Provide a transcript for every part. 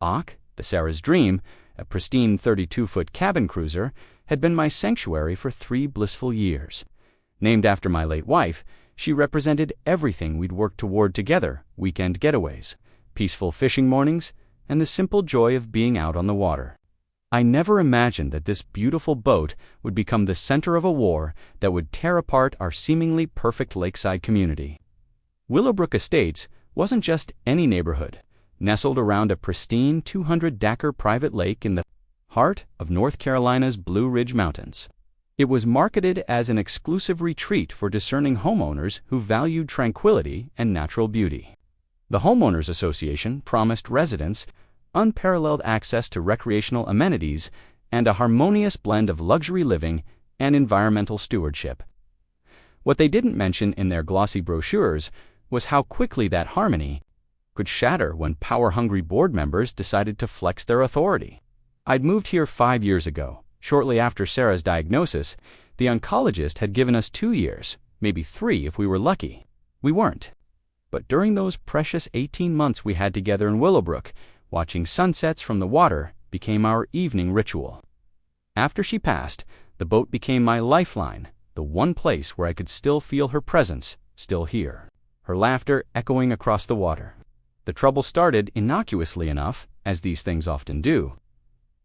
Och, the Sarah's Dream, a pristine 32-foot cabin cruiser, had been my sanctuary for 3 blissful years. Named after my late wife, she represented everything we'd worked toward together: weekend getaways, peaceful fishing mornings, and the simple joy of being out on the water. I never imagined that this beautiful boat would become the center of a war that would tear apart our seemingly perfect lakeside community. Willowbrook Estates wasn't just any neighborhood, nestled around a pristine 200-acre private lake in the heart of North Carolina's Blue Ridge Mountains. It was marketed as an exclusive retreat for discerning homeowners who valued tranquility and natural beauty. The Homeowners Association promised residents unparalleled access to recreational amenities and a harmonious blend of luxury living and environmental stewardship. What they didn't mention in their glossy brochures was how quickly that harmony could shatter when power-hungry board members decided to flex their authority. I'd moved here 5 years ago. Shortly after Sarah's diagnosis, the oncologist had given us 2 years, maybe 3 if we were lucky. We weren't. But during those precious 18 months we had together in Willowbrook, watching sunsets from the water became our evening ritual. After she passed, the boat became my lifeline, the one place where I could still feel her presence, still hear her laughter echoing across the water. The trouble started innocuously enough, as these things often do.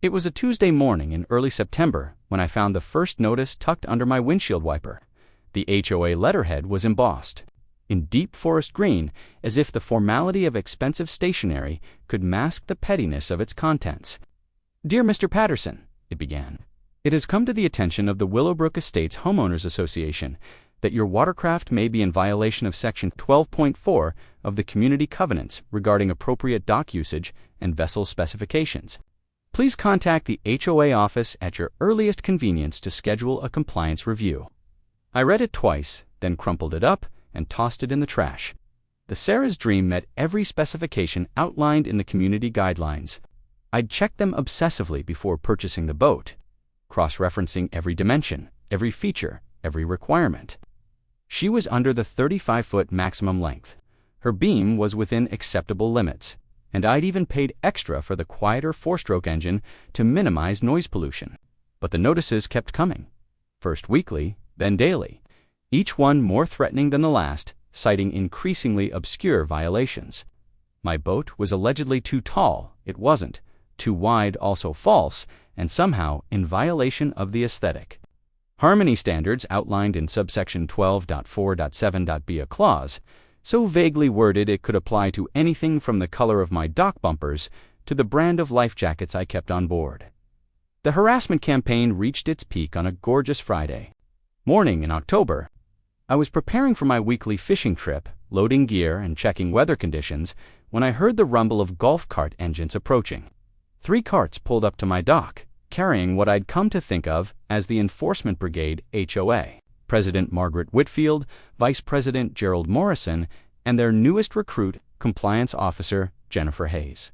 It was a Tuesday morning in early September when I found the first notice tucked under my windshield wiper. The HOA letterhead was embossed in deep forest green, as if the formality of expensive stationery could mask the pettiness of its contents. "Dear Mr. Patterson," it began, "it has come to the attention of the Willowbrook Estates Homeowners Association that your watercraft may be in violation of Section 12.4 of the Community Covenants regarding appropriate dock usage and vessel specifications. Please contact the HOA office at your earliest convenience to schedule a compliance review." I read it twice, then crumpled it up and tossed it in the trash. The Sarah's Dream met every specification outlined in the community guidelines. I'd checked them obsessively before purchasing the boat, cross-referencing every dimension, every feature, every requirement. She was under the 35-foot maximum length. Her beam was within acceptable limits, and I'd even paid extra for the quieter 4-stroke engine to minimize noise pollution. But the notices kept coming, first weekly, then daily, each one more threatening than the last, citing increasingly obscure violations. My boat was allegedly too tall, it wasn't, too wide, also false, and somehow in violation of the aesthetic. Harmony standards outlined in subsection 12.4.7.b, a clause so vaguely worded it could apply to anything from the color of my dock bumpers to the brand of life jackets I kept on board. The harassment campaign reached its peak on a gorgeous Friday morning in October. I was preparing for my weekly fishing trip, loading gear and checking weather conditions, when I heard the rumble of golf cart engines approaching. 3 carts pulled up to my dock, carrying what I'd come to think of as the Enforcement Brigade HOA, President Margaret Whitfield, Vice President Gerald Morrison, and their newest recruit, Compliance Officer Jennifer Hayes.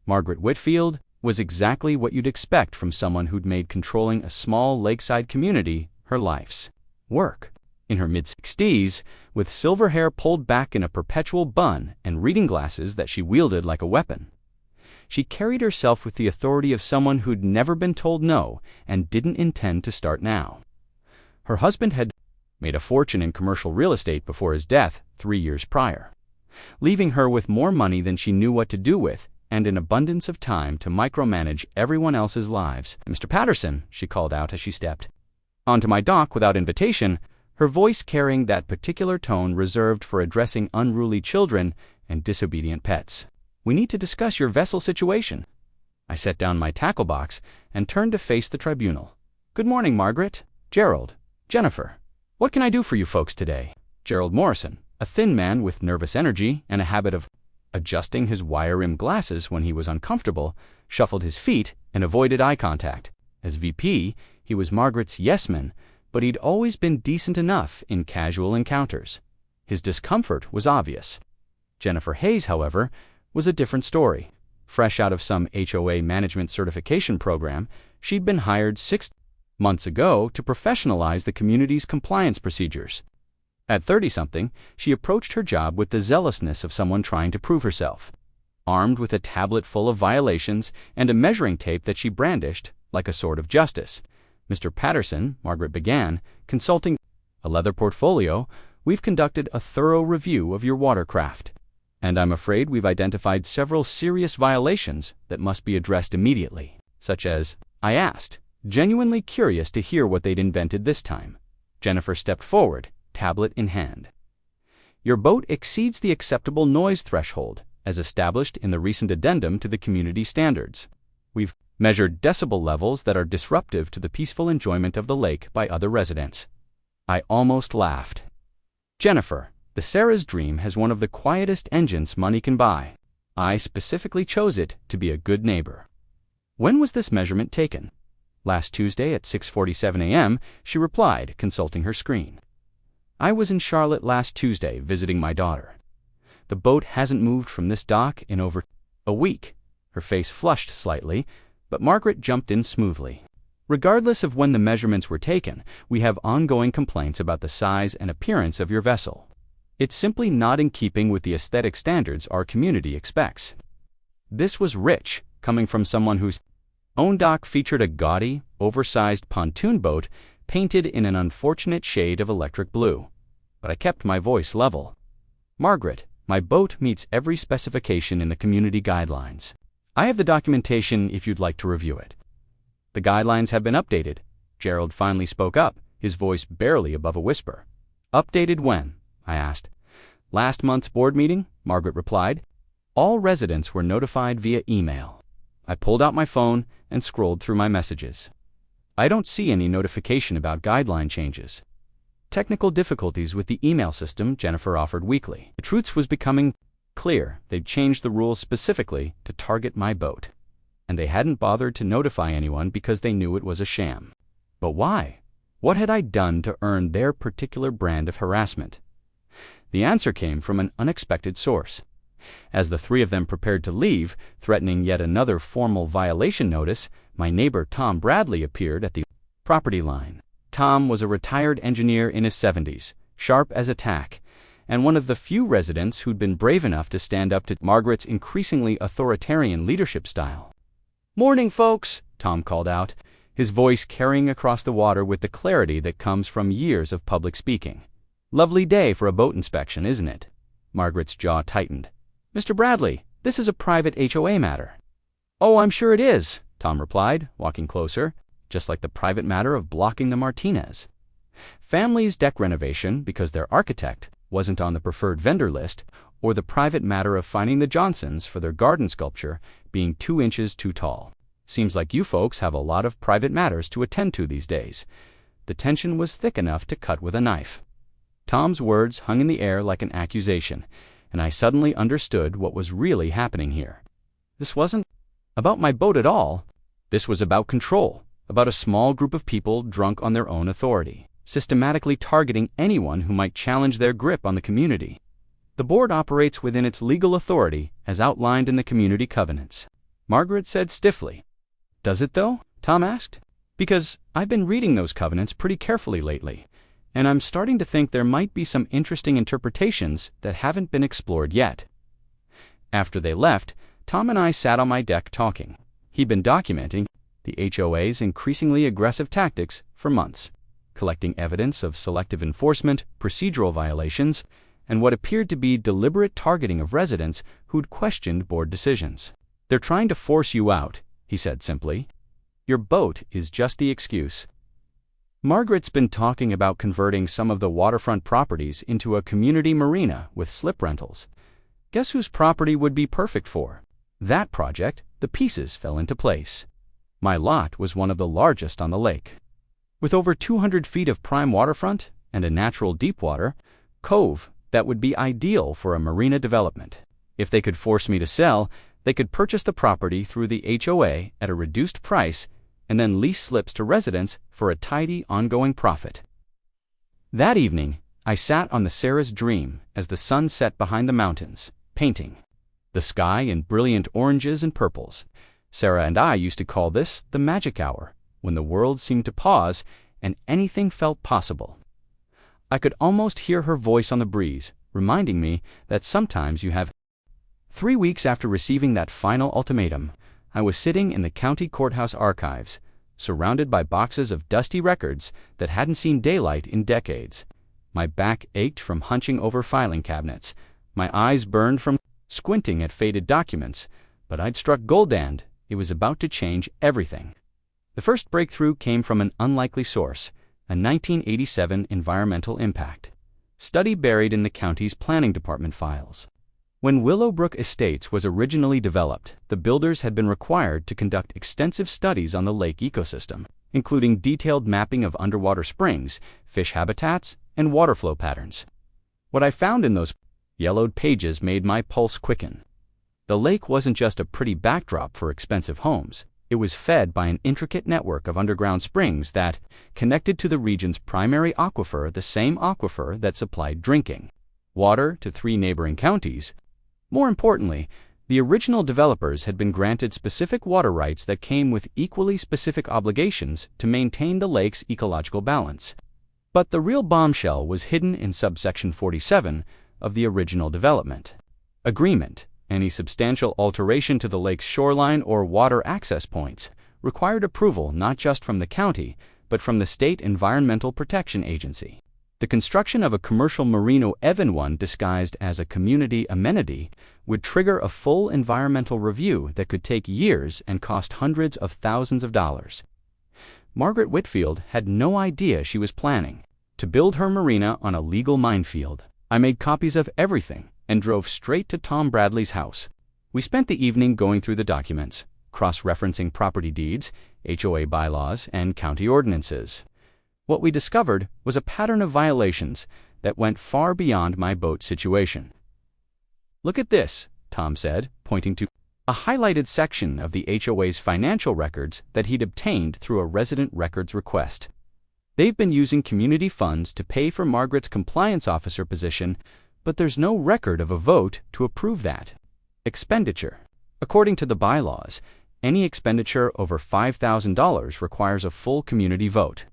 Margaret Whitfield was exactly what you'd expect from someone who'd made controlling a small lakeside community her life's work. In her mid-60s, with silver hair pulled back in a perpetual bun and reading glasses that she wielded like a weapon, she carried herself with the authority of someone who'd never been told no and didn't intend to start now. Her husband had made a fortune in commercial real estate before his death 3 years prior, leaving her with more money than she knew what to do with and an abundance of time to micromanage everyone else's lives. "Mr. Patterson," she called out as she stepped onto my dock without invitation, her voice carrying that particular tone reserved for addressing unruly children and disobedient pets. "We need to discuss your vessel situation." I set down my tackle box and turned to face the tribunal. "Good morning, Margaret, Gerald, Jennifer. What can I do for you folks today?" Gerald Morrison, a thin man with nervous energy and a habit of adjusting his wire-rimmed glasses when he was uncomfortable, shuffled his feet and avoided eye contact. As VP, he was Margaret's yes-man, but he'd always been decent enough in casual encounters. His discomfort was obvious. Jennifer Hayes, however, was a different story. Fresh out of some HOA management certification program, she'd been hired 6 months ago to professionalize the community's compliance procedures. At 30-something, she approached her job with the zealousness of someone trying to prove herself. armed with a tablet full of violations and a measuring tape that she brandished like a sword of justice. "Mr. Patterson," Margaret began, "consulting a leather portfolio, we've conducted a thorough review of your watercraft, and I'm afraid we've identified several serious violations that must be addressed immediately." "Such as?" I asked, genuinely curious to hear what they'd invented this time. Jennifer stepped forward, tablet in hand. "Your boat exceeds the acceptable noise threshold, as established in the recent addendum to the community standards. We've measured decibel levels that are disruptive to the peaceful enjoyment of the lake by other residents." I almost laughed. "Jennifer, the Sarah's Dream has one of the quietest engines money can buy. I specifically chose it to be a good neighbor." "When was this measurement taken?" "Last Tuesday at 6:47 a.m., she replied, consulting her screen. "I was in Charlotte last Tuesday visiting my daughter. The boat hasn't moved from this dock in over a week." Her face flushed slightly, but Margaret jumped in smoothly. "Regardless of when the measurements were taken, we have ongoing complaints about the size and appearance of your vessel. It's simply not in keeping with the aesthetic standards our community expects." This was rich, coming from someone whose own dock featured a gaudy, oversized pontoon boat painted in an unfortunate shade of electric blue. But I kept my voice level. "Margaret, my boat meets every specification in the community guidelines. I have the documentation if you'd like to review it." "The guidelines have been updated," Gerald finally spoke up, his voice barely above a whisper. "Updated when?" I asked. "Last month's board meeting," Margaret replied. "All residents were notified via email." I pulled out my phone and scrolled through my messages. "I don't see any notification about guideline changes." "Technical difficulties with the email system," Jennifer offered weakly. The truth was becoming clear. They'd changed the rules specifically to target my boat, and they hadn't bothered to notify anyone because they knew it was a sham. But why? What had I done to earn their particular brand of harassment? The answer came from an unexpected source. As the three of them prepared to leave, threatening yet another formal violation notice, my neighbor Tom Bradley appeared at the property line. Tom was a retired engineer in his 70s, sharp as a tack, and one of the few residents who'd been brave enough to stand up to Margaret's increasingly authoritarian leadership style. "Morning, folks," Tom called out, his voice carrying across the water with the clarity that comes from years of public speaking. "Lovely day for a boat inspection, isn't it?" Margaret's jaw tightened. "Mr. Bradley, this is a private HOA matter." "Oh, I'm sure it is," Tom replied, walking closer, just like the private matter of blocking the Martinez. Family's deck renovation, because their architect wasn't on the preferred vendor list, or the private matter of finding the Johnsons for their garden sculpture being 2 inches too tall. "Seems like you folks have a lot of private matters to attend to these days." The tension was thick enough to cut with a knife. Tom's words hung in the air like an accusation, and I suddenly understood what was really happening here. This wasn't about my boat at all. This was about control, about a small group of people drunk on their own authority, systematically targeting anyone who might challenge their grip on the community. "The board operates within its legal authority as outlined in the community covenants," Margaret said stiffly. "Does it though?" Tom asked. "Because I've been reading those covenants pretty carefully lately, and I'm starting to think there might be some interesting interpretations that haven't been explored yet." After they left, Tom and I sat on my deck talking. He'd been documenting the HOA's increasingly aggressive tactics for months, collecting evidence of selective enforcement, procedural violations, and what appeared to be deliberate targeting of residents who'd questioned board decisions. "They're trying to force you out," he said simply. "Your boat is just the excuse." Margaret's been talking about converting some of the waterfront properties into a community marina with slip rentals. Guess whose property would be perfect for that project? The pieces fell into place. My lot was one of the largest on the lake, with over 200 feet of prime waterfront and a natural deepwater cove that would be ideal for a marina development. If they could force me to sell, they could purchase the property through the HOA at a reduced price and then lease slips to residents for a tidy, ongoing profit. That evening, I sat on the Sarah's Dream as the sun set behind the mountains, painting the sky in brilliant oranges and purples. Sarah and I used to call this the magic hour, when the world seemed to pause and anything felt possible. I could almost hear her voice on the breeze, reminding me that sometimes you have 3 weeks after receiving that final ultimatum, I was sitting in the county courthouse archives, surrounded by boxes of dusty records that hadn't seen daylight in decades. My back ached from hunching over filing cabinets. My eyes burned from squinting at faded documents, but I'd struck gold and it was about to change everything. The first breakthrough came from an unlikely source, a 1987 environmental impact study buried in the county's planning department files. When Willowbrook Estates was originally developed, the builders had been required to conduct extensive studies on the lake ecosystem, including detailed mapping of underwater springs, fish habitats, and water flow patterns. What I found in those yellowed pages made my pulse quicken. The lake wasn't just a pretty backdrop for expensive homes. It was fed by an intricate network of underground springs that connected to the region's primary aquifer, the same aquifer that supplied drinking water to 3 neighboring counties. More importantly, the original developers had been granted specific water rights that came with equally specific obligations to maintain the lake's ecological balance. But the real bombshell was hidden in subsection 47 of the original development agreement. Any substantial alteration to the lake's shoreline or water access points required approval not just from the county, but from the State Environmental Protection Agency. The construction of a commercial marina, even one disguised as a community amenity, would trigger a full environmental review that could take years and cost hundreds of thousands of dollars. Margaret Whitfield had no idea she was planning to build her marina on a legal minefield. I made copies of everything and drove straight to Tom Bradley's house. We spent the evening going through the documents, cross-referencing property deeds, HOA bylaws, and county ordinances. What we discovered was a pattern of violations that went far beyond my boat situation. "Look at this," Tom said, pointing to a highlighted section of the HOA's financial records that he'd obtained through a resident records request. "They've been using community funds to pay for Margaret's compliance officer position, but there's no record of a vote to approve that expenditure. According to the bylaws, any expenditure over $5,000 requires a full community vote."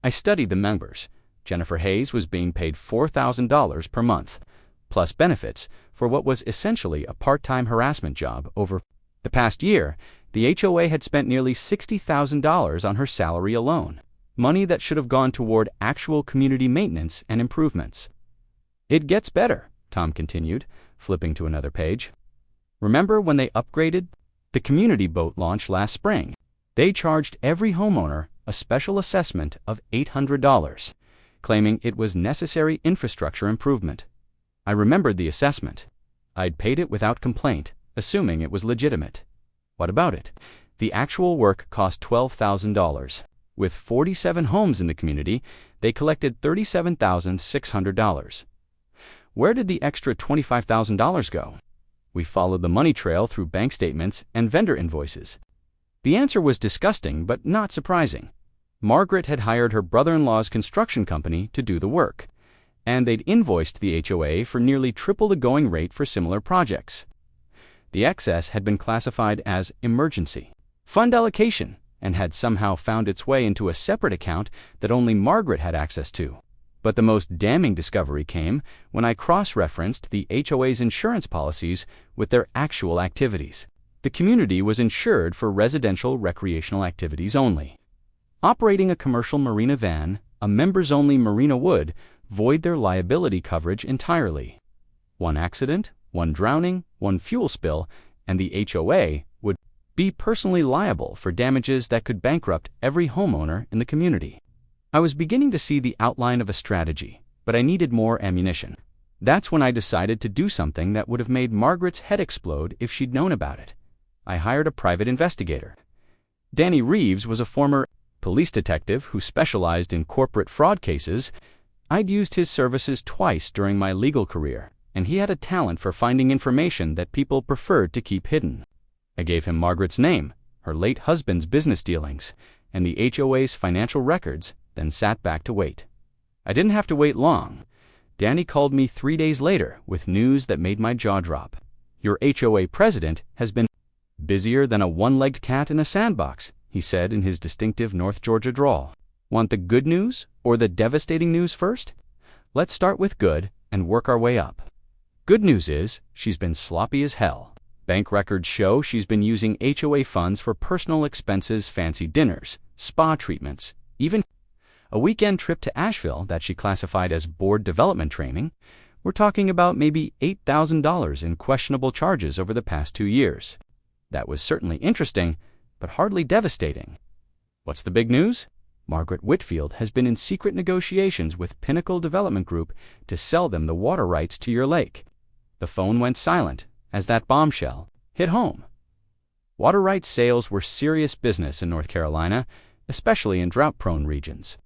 I studied the members. Jennifer Hayes was being paid $4,000 per month, plus benefits, for what was essentially a part-time harassment job. Over the past year, the HOA had spent nearly $60,000 on her salary alone, money that should have gone toward actual community maintenance and improvements. "It gets better," Tom continued, flipping to another page. "Remember when they upgraded the community boat launch last spring? They charged every homeowner a special assessment of $800, claiming it was necessary infrastructure improvement. I remembered the assessment. I'd paid it without complaint, assuming it was legitimate. What about it? The actual work cost $12,000. With 47 homes in the community, they collected $37,600. Where did the extra $25,000 go? We followed the money trail through bank statements and vendor invoices. The answer was disgusting but not surprising. Margaret had hired her brother-in-law's construction company to do the work, and they'd invoiced the HOA for nearly triple the going rate for similar projects. The excess had been classified as emergency fund allocation and had somehow found its way into a separate account that only Margaret had access to. But the most damning discovery came when I cross-referenced the HOA's insurance policies with their actual activities. The community was insured for residential recreational activities only. Operating a commercial marina van, a members-only marina would void their liability coverage entirely. One accident, one drowning, one fuel spill, and the HOA would be personally liable for damages that could bankrupt every homeowner in the community. I was beginning to see the outline of a strategy, but I needed more ammunition. That's when I decided to do something that would have made Margaret's head explode if she'd known about it. I hired a private investigator. Danny Reeves was a former police detective who specialized in corporate fraud cases. I'd used his services twice during my legal career, and he had a talent for finding information that people preferred to keep hidden. I gave him Margaret's name, her late husband's business dealings, and the HOA's financial records, then sat back to wait. I didn't have to wait long. Danny called me 3 days later with news that made my jaw drop. "Your HOA president has been busier than a one-legged cat in a sandbox," he said in his distinctive North Georgia drawl. "Want the good news or the devastating news first? Let's start with good and work our way up." Good news is, she's been sloppy as hell. Bank records show she's been using HOA funds for personal expenses, fancy dinners, spa treatments, even a weekend trip to Asheville that she classified as board development training. We're talking about maybe $8,000 in questionable charges over the past 2 years. That was certainly interesting, but hardly devastating. What's the big news? Margaret Whitfield has been in secret negotiations with Pinnacle Development Group to sell them the water rights to your lake. The phone went silent as that bombshell hit home. Water rights sales were serious business in North Carolina, especially in drought-prone regions.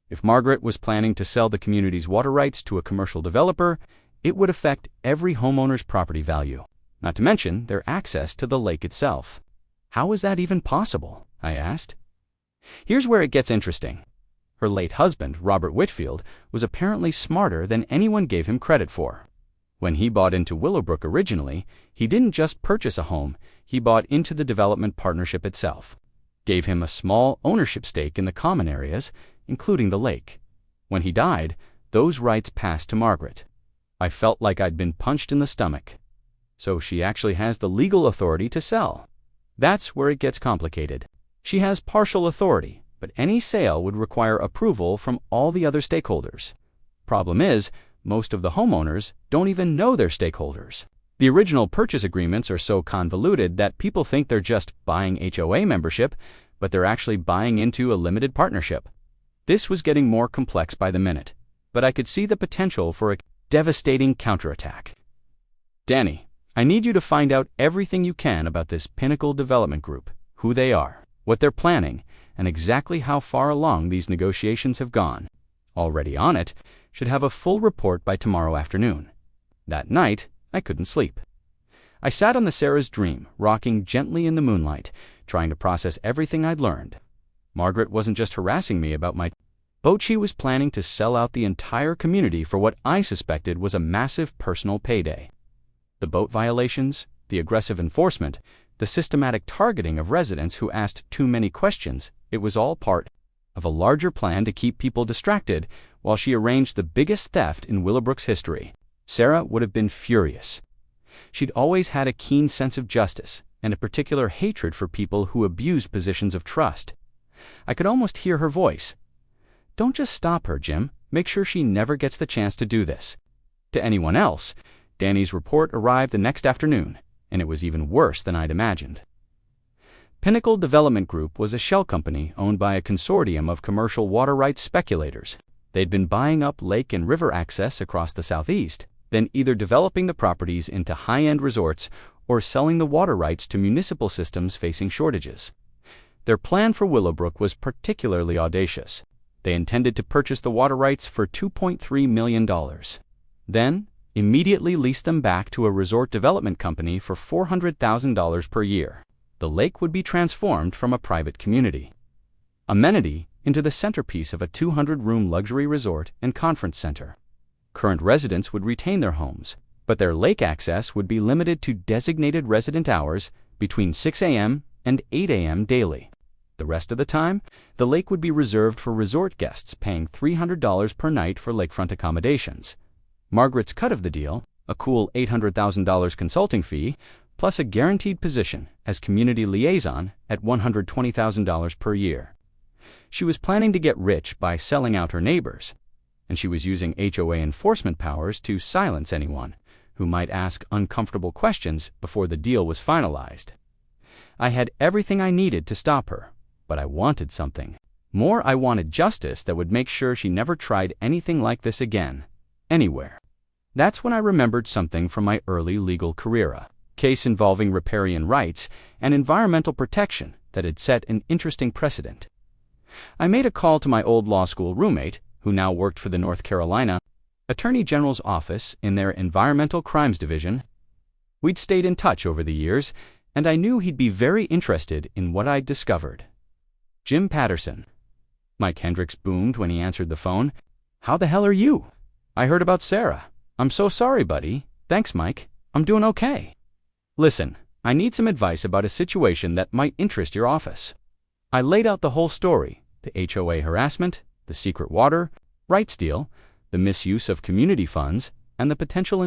If Margaret was planning to sell the community's water rights to a commercial developer, it would affect every homeowner's property value, not to mention their access to the lake itself. How is that even possible? I asked. Here's where it gets interesting. Her late husband, Robert Whitfield, was apparently smarter than anyone gave him credit for. When he bought into Willowbrook originally, he didn't just purchase a home, he bought into the development partnership itself. Gave him a small ownership stake in the common areas, including the lake. When he died, those rights passed to Margaret. I felt like I'd been punched in the stomach. So she actually has the legal authority to sell. That's where it gets complicated. She has partial authority, but any sale would require approval from all the other stakeholders. Problem is, most of the homeowners don't even know they're stakeholders. The original purchase agreements are so convoluted that people think they're just buying HOA membership, but they're actually buying into a limited partnership. This was getting more complex by the minute, but I could see the potential for a devastating counterattack. Danny, I need you to find out everything you can about this Pinnacle Development Group, who they are, what they're planning, and exactly how far along these negotiations have gone. Already on it, should have a full report by tomorrow afternoon. That night, I couldn't sleep. I sat on the Sarah's Dream, rocking gently in the moonlight, trying to process everything I'd learned. Margaret wasn't just harassing me about my boat, she was planning to sell out the entire community for what I suspected was a massive personal payday. The boat violations, the aggressive enforcement, the systematic targeting of residents who asked too many questions, it was all part of a larger plan to keep people distracted while she arranged the biggest theft in Willowbrook's history. Sarah would have been furious. She'd always had a keen sense of justice and a particular hatred for people who abused positions of trust. I could almost hear her voice. Don't just stop her, Jim. Make sure she never gets the chance to do this. To anyone else, Danny's report arrived the next afternoon, and it was even worse than I'd imagined. Pinnacle Development Group was a shell company owned by a consortium of commercial water rights speculators. They'd been buying up lake and river access across the southeast, then either developing the properties into high-end resorts or selling the water rights to municipal systems facing shortages. Their plan for Willowbrook was particularly audacious. They intended to purchase the water rights for $2.3 million. Then, immediately lease them back to a resort development company for $400,000 per year. The lake would be transformed from a private community amenity into the centerpiece of a 200-room luxury resort and conference center. Current residents would retain their homes, but their lake access would be limited to designated resident hours between 6 a.m. and 8 a.m. daily. The rest of the time, the lake would be reserved for resort guests paying $300 per night for lakefront accommodations. Margaret's cut of the deal, a cool $800,000 consulting fee, plus a guaranteed position as community liaison at $120,000 per year. She was planning to get rich by selling out her neighbors, and she was using HOA enforcement powers to silence anyone who might ask uncomfortable questions before the deal was finalized. I had everything I needed to stop her, but I wanted something more. I wanted justice that would make sure she never tried anything like this again, anywhere. That's when I remembered something from my early legal career, a case involving riparian rights and environmental protection that had set an interesting precedent. I made a call to my old law school roommate, who now worked for the North Carolina Attorney General's office in their Environmental Crimes Division. We'd stayed in touch over the years, and I knew he'd be very interested in what I'd discovered. Jim Patterson. Mike Hendricks boomed when he answered the phone. How the hell are you? I heard about Sarah. I'm so sorry, buddy. Thanks, Mike. I'm doing okay. Listen, I need some advice about a situation that might interest your office. I laid out the whole story, the HOA harassment, the secret water rights deal, the misuse of community funds, and the potential